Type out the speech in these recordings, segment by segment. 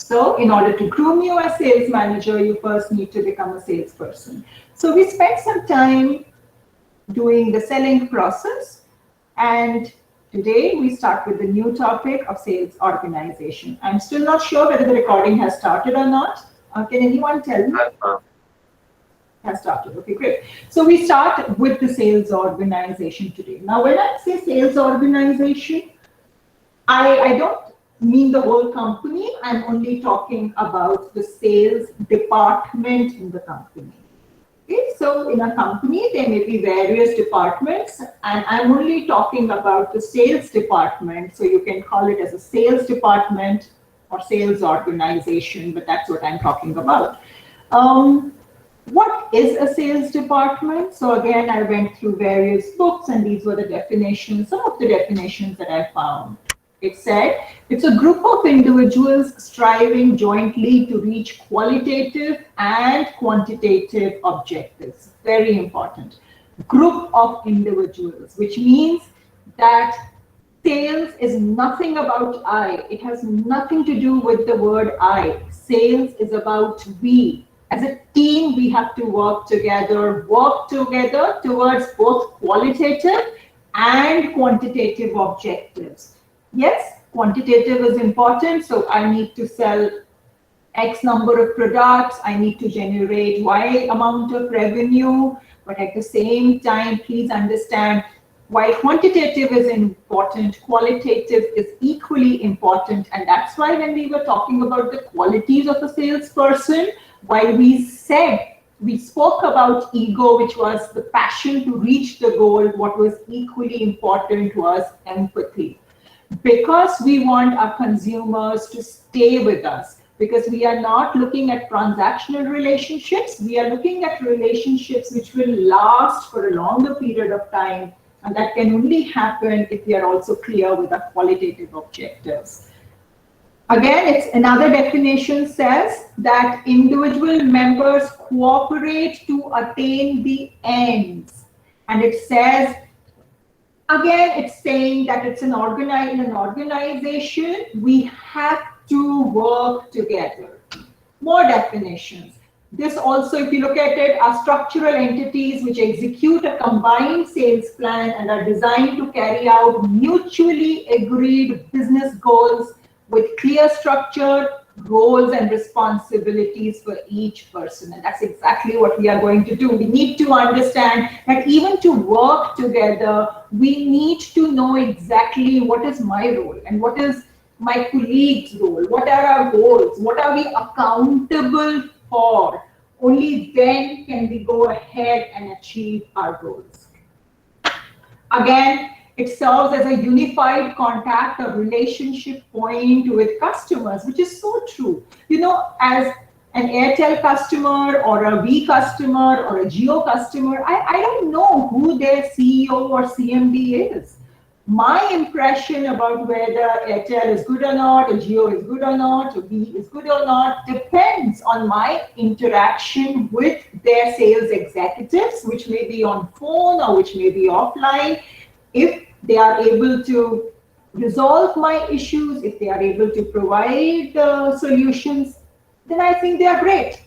So in order to groom you as sales manager, you first need to become a salesperson. So we spent some time doing the selling process, and today we start with the new topic of sales organization. I'm still not sure whether the recording has started or not. Can anyone tell me? Has started. Okay, great. So we start with the sales organization today. Now, when I say sales organization, I don't mean the whole company. I'm only talking about the sales department in the company. Okay, so in a company, there may be various departments, and I'm only talking about the sales department. So you can call it as a sales department or sales organization, but that's what I'm talking about. What is a sales department? So again, I went through various books, and these were the definitions, some of the definitions that I found. It said it's a group of individuals striving jointly to reach qualitative and quantitative objectives. Very important. Group of individuals, which means that sales is nothing about I. It has nothing to do with the word I. Sales is about we. As a team, we have to work together towards both qualitative and quantitative objectives. Yes, quantitative is important. So I need to sell X number of products. I need to generate Y amount of revenue. But at the same time, please understand, while quantitative is important, qualitative is equally important. And that's why when we were talking about the qualities of a salesperson, while we spoke about ego, which was the passion to reach the goal, what was equally important was empathy. Because we want our consumers to stay with us, because we are not looking at transactional relationships, we are looking at relationships which will last for a longer period of time, and that can only happen if we are also clear with our qualitative objectives. Again, it's another definition says that individual members cooperate to attain the ends, and it says, again, it's saying that it's an organization, we have to work together. More definitions. This also, if you look at it, are structural entities which execute a combined sales plan and are designed to carry out mutually agreed business goals with clear structure, roles and responsibilities for each person. And that's exactly what we are going to do. We need to understand that even to work together, we need to know exactly what is my role and what is my colleague's role, what are our goals, what are we accountable for. Only then can we go ahead and achieve our goals. Again, it serves as a unified contact or relationship point with customers, which is so true. You know, as an Airtel customer or a V customer or a Jio customer, I don't know who their CEO or CMD is. My impression about whether Airtel is good or not, or Jio is good or not, or V is good or not, depends on my interaction with their sales executives, which may be on phone or which may be offline. If they are able to resolve my issues, if they are able to provide solutions, then I think they are great.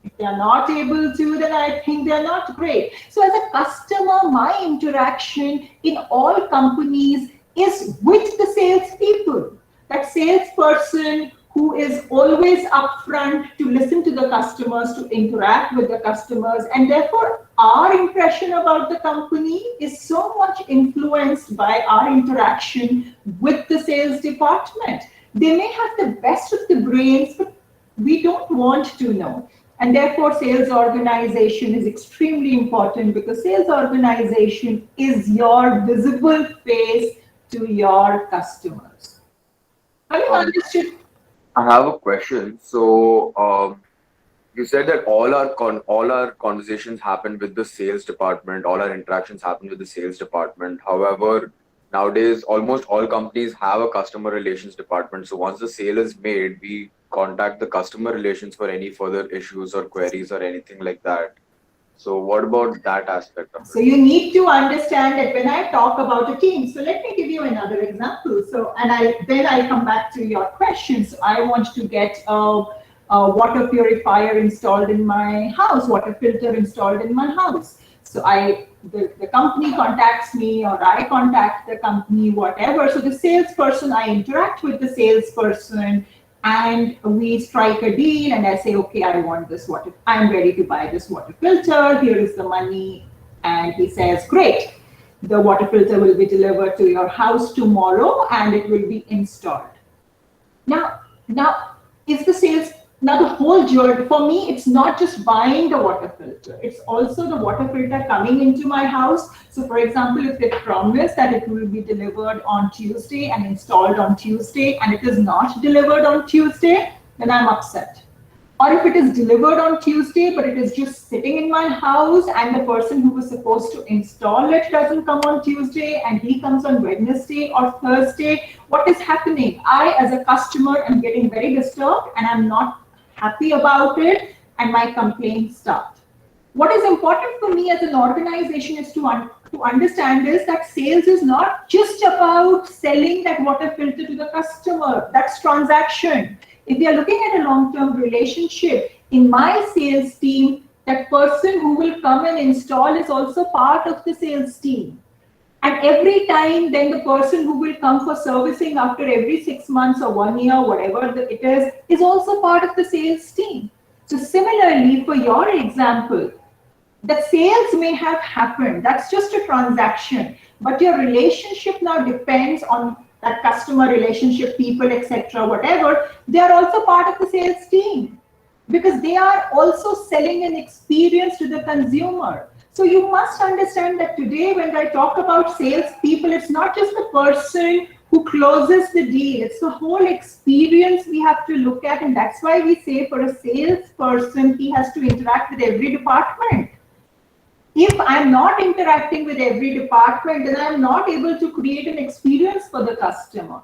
If they are not able to, then I think they are not great. So as a customer, my interaction in all companies is with the salespeople. That salesperson who is always upfront to listen to the customers, to interact with the customers, and therefore our impression about the company is so much influenced by our interaction with the sales department. They may have the best of the brains, but we don't want to know. And therefore, sales organization is extremely important, because sales organization is your visible face to your customers. Have you understood? I have a question. So, you said that all our conversations happen with the sales department, all our interactions happen with the sales department. However, nowadays almost all companies have a customer relations department. So once the sale is made, we contact the customer relations for any further issues or queries or anything like that. So what about that aspect of So it? you need to understand that when I talk about a team, so let me give you another example. So, and I'll come back to your questions. I want to get a water purifier installed in my house, water filter installed in my house. So the company contacts me or I contact the company, whatever. So the salesperson, I interact with the salesperson and we strike a deal and I say, okay, I want this water, I'm ready to buy this water filter, here is the money. And he says, great, the water filter will be delivered to your house tomorrow and it will be installed. Now, is the sales, now the whole journey, for me, it's not just buying the water filter, it's also the water filter coming into my house. So for example, if they promise that it will be delivered on Tuesday and installed on Tuesday and it is not delivered on Tuesday, then I'm upset. Or if it is delivered on Tuesday, but it is just sitting in my house and the person who was supposed to install it doesn't come on Tuesday and he comes on Wednesday or Thursday, what is happening? I, as a customer, am getting very disturbed and I'm not happy about it and my complaints start. What is important for me as an organization is to understand is that sales is not just about selling that water filter to the customer. That's transaction. If we are looking at a long-term relationship, in my sales team, that person who will come and install is also part of the sales team. And every time, then the person who will come for servicing after every 6 months or 1 year, whatever it is also part of the sales team. So similarly, for your example, the sales may have happened, that's just a transaction, but your relationship now depends on that customer relationship, people, etc., whatever, they are also part of the sales team because they are also selling an experience to the consumer. So you must understand that today when I talk about sales people, it's not just the person who closes the deal, it's the whole experience we have to look at, and that's why we say for a salesperson, he has to interact with every department. If I'm not interacting with every department, then I'm not able to create an experience for the customer,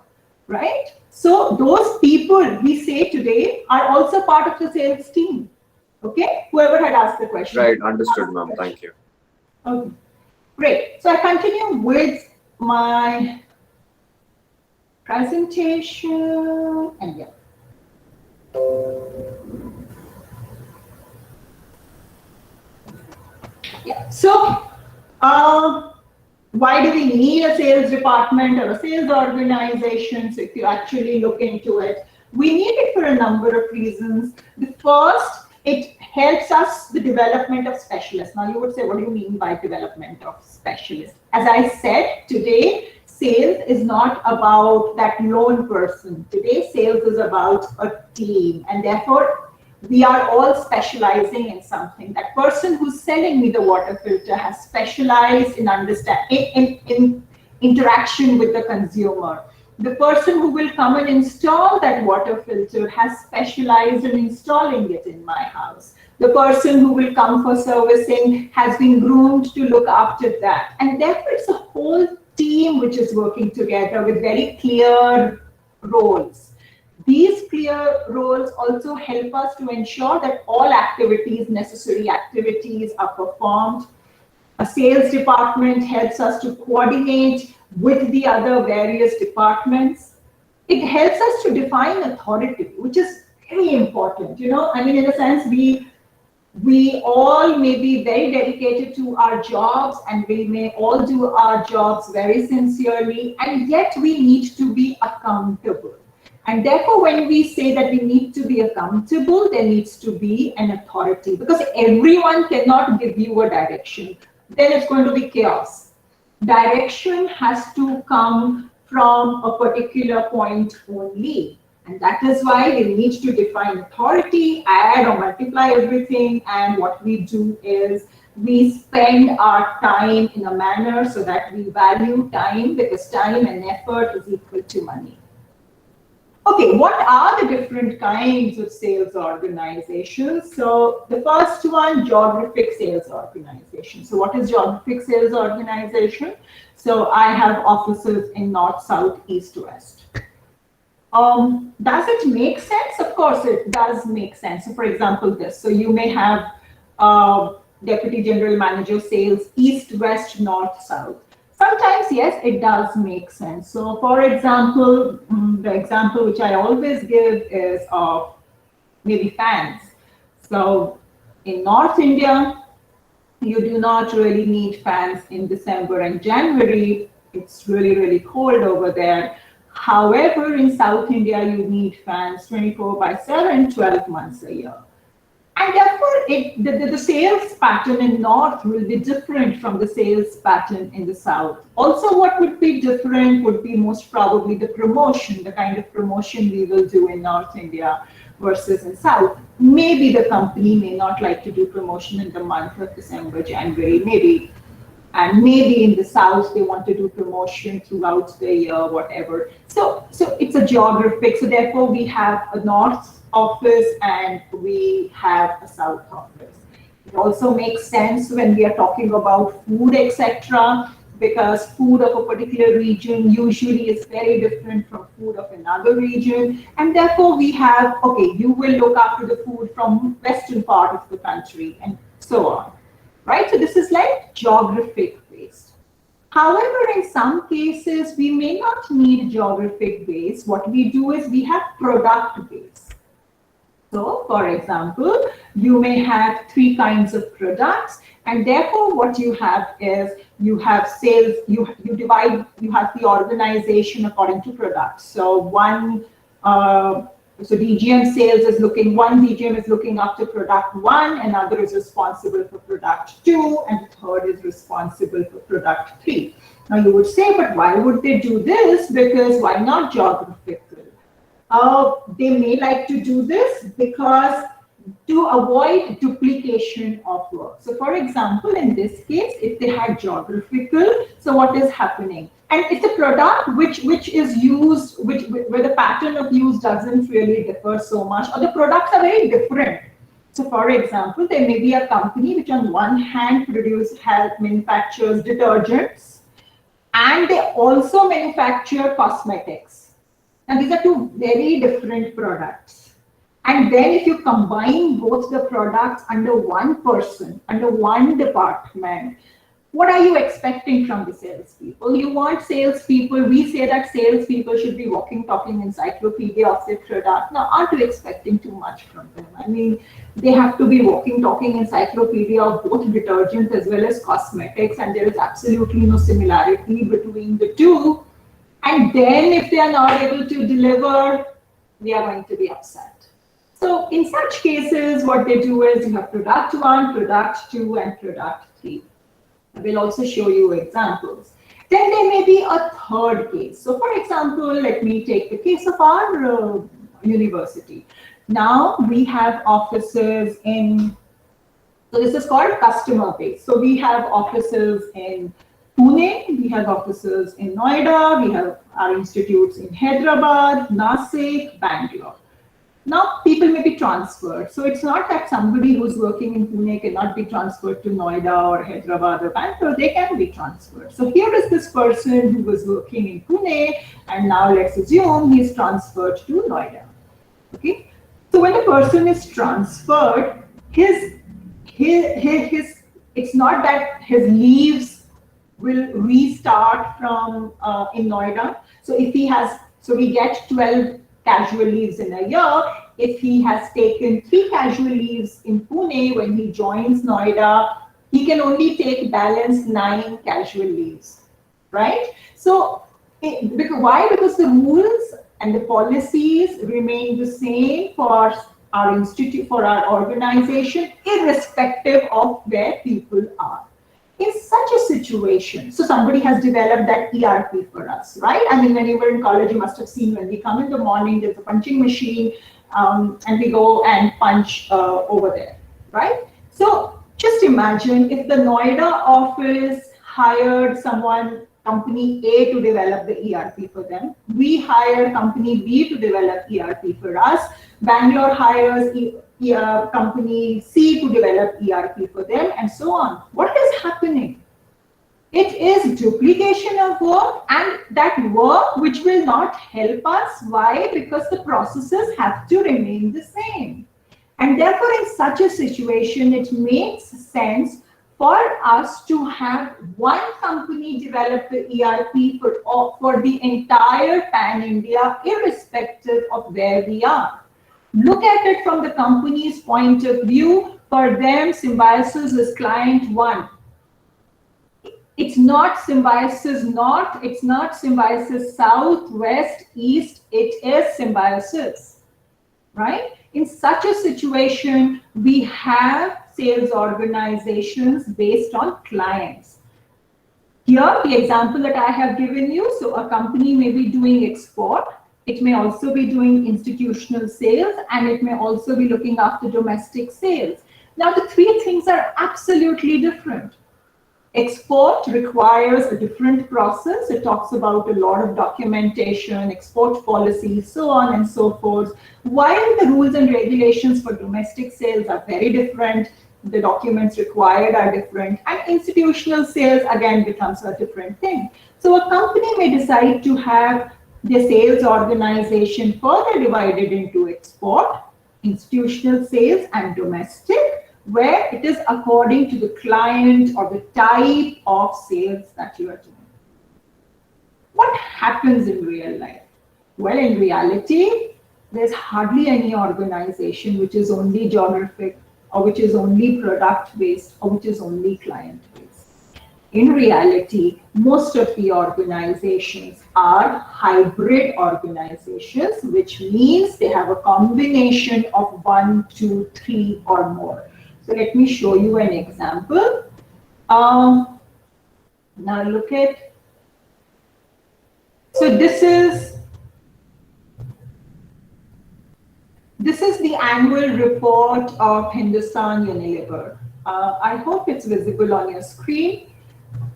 right? So those people we say today are also part of the sales team. Okay, whoever had asked the question. Right, understood, ma'am. Thank you. Okay, great. So I continue with my presentation and yeah. Yeah. So, why do we need a sales department or a sales organization? So, if you actually look into it, we need it for a number of reasons. The first, it helps us the development of specialists. Now, you would say, what do you mean by development of specialists? As I said, today, sales is not about that lone person. Today, sales is about a team, and therefore, we are all specializing in something. That person who's selling me the water filter has specialized in in interaction with the consumer. The person who will come and install that water filter has specialized in installing it in my house. The person who will come for servicing has been groomed to look after that. And therefore, it's a whole team which is working together with very clear roles. These clear roles also help us to ensure that all activities, necessary activities, are performed. A sales department helps us to coordinate with the other various departments. It helps us to define authority, which is very important. You know, I mean, in a sense, we all may be very dedicated to our jobs and we may all do our jobs very sincerely, and yet we need to be accountable. And therefore, when we say that we need to be accountable, there needs to be an authority, because everyone cannot give you a direction. Then it's going to be chaos. Direction has to come from a particular point only. And that is why we need to define authority, add or multiply everything. And what we do is we spend our time in a manner so that we value time, because time and effort is equal to money. Okay, what are the different kinds of sales organizations? So the first one, geographic sales organization. So what is geographic sales organization? So I have offices in north, south, east, west. Does it make sense? Of course, it does make sense. So for example, this. So you may have deputy general manager sales east, west, north, south. Sometimes, yes, it does make sense. So, for example, the example which I always give is of maybe fans. So, in North India, you do not really need fans in December and January. It's really, really cold over there. However, in South India, you need fans 24/7, 12 months a year. And therefore, the sales pattern in North will be different from the sales pattern in the South. Also, what would be different would be most probably the promotion, the kind of promotion we will do in North India versus in South. Maybe the company may not like to do promotion in the month of December, January, maybe. And maybe in the South, they want to do promotion throughout the year, whatever. So it's a geographic. So therefore, we have a North office and we have a South office. It also makes sense when we are talking about food, etc., because food of a particular region usually is very different from food of another region. And therefore, we have, okay, you will look after the food from western part of the country and so on. Right? So this is like geographic based. However, in some cases, we may not need geographic based. What we do is we have product based. So, for example, you may have 3 kinds of products, and therefore what you have is you have sales, you have the organization according to products. So so DGM sales is one DGM is looking after product 1, another is responsible for product 2, and the third is responsible for product 3. Now you would say, but why would they do this? Because why not geographical? They may like to do this because to avoid duplication of work. So for example, in this case, if they had geographical, so what is happening? And it's a product which is used, where the pattern of use doesn't really differ so much, or the products are very different. So for example, there may be a company which on one hand manufactures detergents, and they also manufacture cosmetics. Now these are 2 very different products. And then if you combine both the products under one person, under one department, what are you expecting from the salespeople? You want salespeople, we say that salespeople should be walking, talking encyclopedia of their product. Now, aren't you expecting too much from them? I mean, they have to be walking, talking encyclopedia of both detergents as well as cosmetics, and there is absolutely no similarity between the 2. And then if they are not able to deliver, we are going to be upset. So in such cases, what they do is you have product 1, product 2, and product 3. I will also show you examples. Then there may be a third case. So for example, let me take the case of our university. Now we have offices so this is called customer base. So we have offices in Pune, we have offices in Noida, we have our institutes in Hyderabad, Nasik, Bangalore. Now, people may be transferred. So it's not that somebody who's working in Pune cannot be transferred to Noida or Hyderabad or Bangalore. They can be transferred. So here is this person who was working in Pune, and now let's assume he's transferred to Noida. Okay. So when the person is transferred, it's not that his leaves will restart from in Noida. So if he has, so we get 12 casual leaves in a year. If he has taken 3 casual leaves in Pune when he joins Noida, he can only take balance 9 casual leaves, right? So, why? Because the rules and the policies remain the same for our institute, for our organization, irrespective of where people are. In such a situation, so somebody has developed that ERP for us, right? I mean, when you were in college, you must have seen when we come in the morning, there's a punching machine, and we go and punch over there, right? So just imagine if the Noida office hired company A to develop the ERP for them. We hire company B to develop ERP for us. Bangalore hires company C to develop ERP for them, and so on. What is happening? It is duplication of work, and that work which will not help us. Why? Because the processes have to remain the same. And therefore, in such a situation, it makes sense for us to have one company develop the ERP for the entire pan-India, irrespective of where we are. Look at it from the company's point of view. For them, Symbiosis is client one. It's not Symbiosis North, it's not Symbiosis South, West, East, it is Symbiosis, right? In such a situation, we have sales organizations based on clients. Here, the example that I have given you, so a company may be doing export, it may also be doing institutional sales, and it may also be looking after domestic sales. Now, the three things are absolutely different. Export requires a different process. It talks about a lot of documentation, export policies, so on and so forth. While the rules and regulations for domestic sales are very different, the documents required are different, and institutional sales again becomes a different thing. So a company may decide to have the sales organization further divided into export, institutional sales, and domestic, where it is according to the client or the type of sales that you are doing. What happens in real life? Well, in reality, there's hardly any organization which is only geographic, or which is only product-based, or which is only client-based. In reality, most of the organizations are hybrid organizations, which means they have a combination of 1, 2, 3 or more. So let me show you an example. Now look at, so this is the annual report of Hindustan Unilever. I hope it's visible on your screen.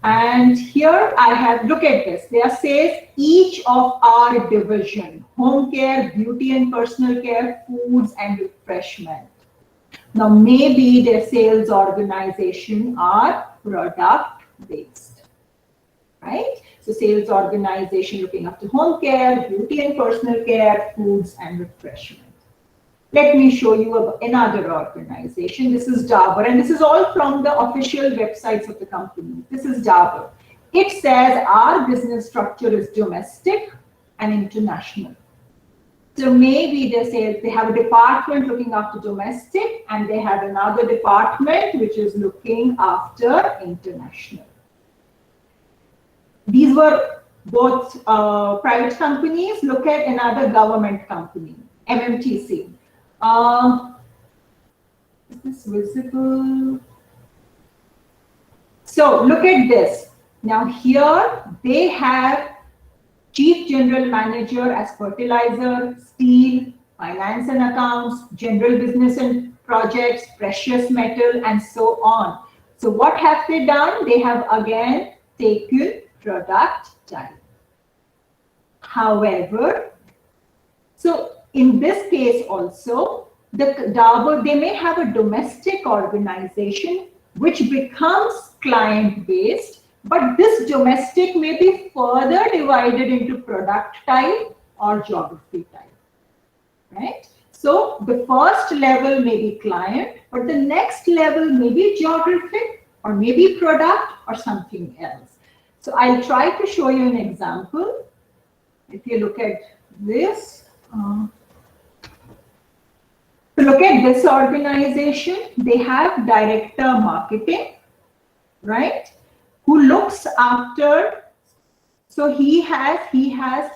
And here I have, look at this, there says each of our division, home care, beauty and personal care, foods and refreshment. Now maybe their sales organization are product based, right? So sales organization looking after home care, beauty and personal care, foods and refreshment. Let me show you another organization. This is Dabur, and this is all from the official websites of the company. This is Dabur. It says our business structure is domestic and international. So maybe they say they have a department looking after domestic, and they have another department which is looking after international. These were both private companies. Look at another government company, MMTC. Is this visible? So look at this. Now here they have Chief General Manager as fertilizer, steel, finance and accounts, general business and projects, precious metal, and so on. So what have they done? They have again taken product type. However, so in this case also, the Dabur, they may have a domestic organization which becomes client-based, but this domestic may be further divided into product type or geography type, right? So the first level may be client, but the next level may be geographic or maybe product or something else. So I'll try to show you an example. If you look at this, so look at this organization. They have director marketing, right? Who looks after, so he has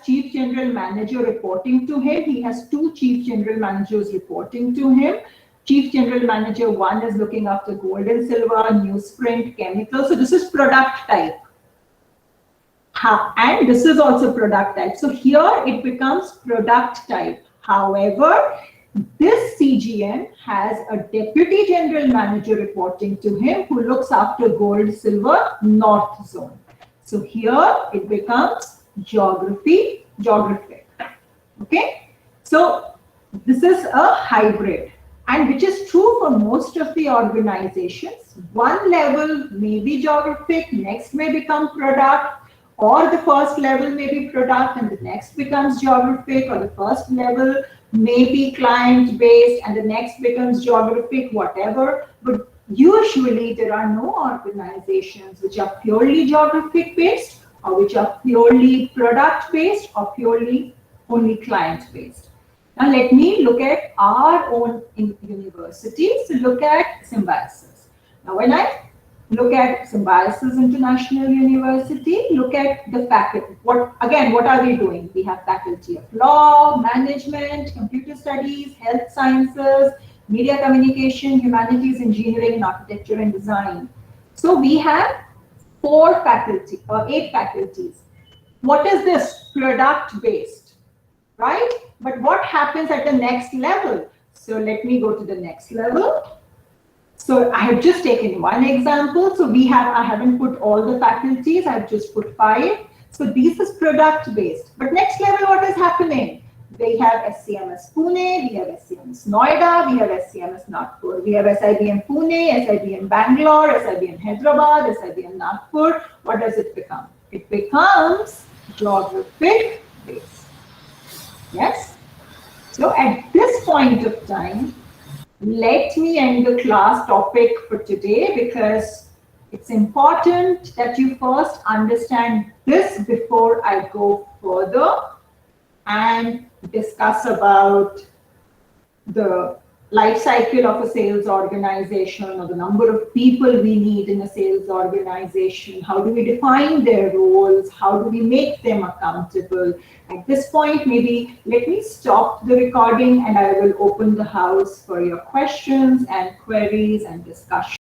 chief general manager reporting to him. He has 2 chief general managers reporting to him. Chief general manager 1 is looking after gold and silver, newsprint, chemicals. So this is product type. And this is also product type. So here it becomes product type. However, this CGM has a deputy general manager reporting to him who looks after gold, silver, north zone. So here it becomes geographic. Okay. So this is a hybrid, and which is true for most of the organizations. One level may be geographic, next may become product, or the first level may be product and the next becomes geographic, or the first level maybe client-based, and the next becomes geographic, whatever. But usually there are no organizations which are purely geographic-based, or which are purely product-based, or purely only client-based. Now let me look at our own universities. So look at Symbiosis. Now when I look at Symbiosis International University, look at the faculty. What are we doing? We have faculty of law, management, computer studies, health sciences, media communication, humanities, engineering, and architecture and design. So we have 8 faculties. What is this? Product based, right? But what happens at the next level? So let me go to the next level. So I have just taken one example. So I haven't put all the faculties, I've just put 5. So this is product based. But next level, what is happening? They have SCMS Pune, we have SCMS Noida, we have SCMS Nagpur. We have SIBM Pune, SIBM Bangalore, SIBM Hyderabad, SIBM Nagpur. What does it become? It becomes geographic based. Yes? So at this point of time, let me end the class topic for today, because it's important that you first understand this before I go further and discuss about the life cycle of a sales organization, or the number of people we need in a sales organization. How do we define their roles? How do we make them accountable? At this point, maybe let me stop the recording and I will open the house for your questions and queries and discussion.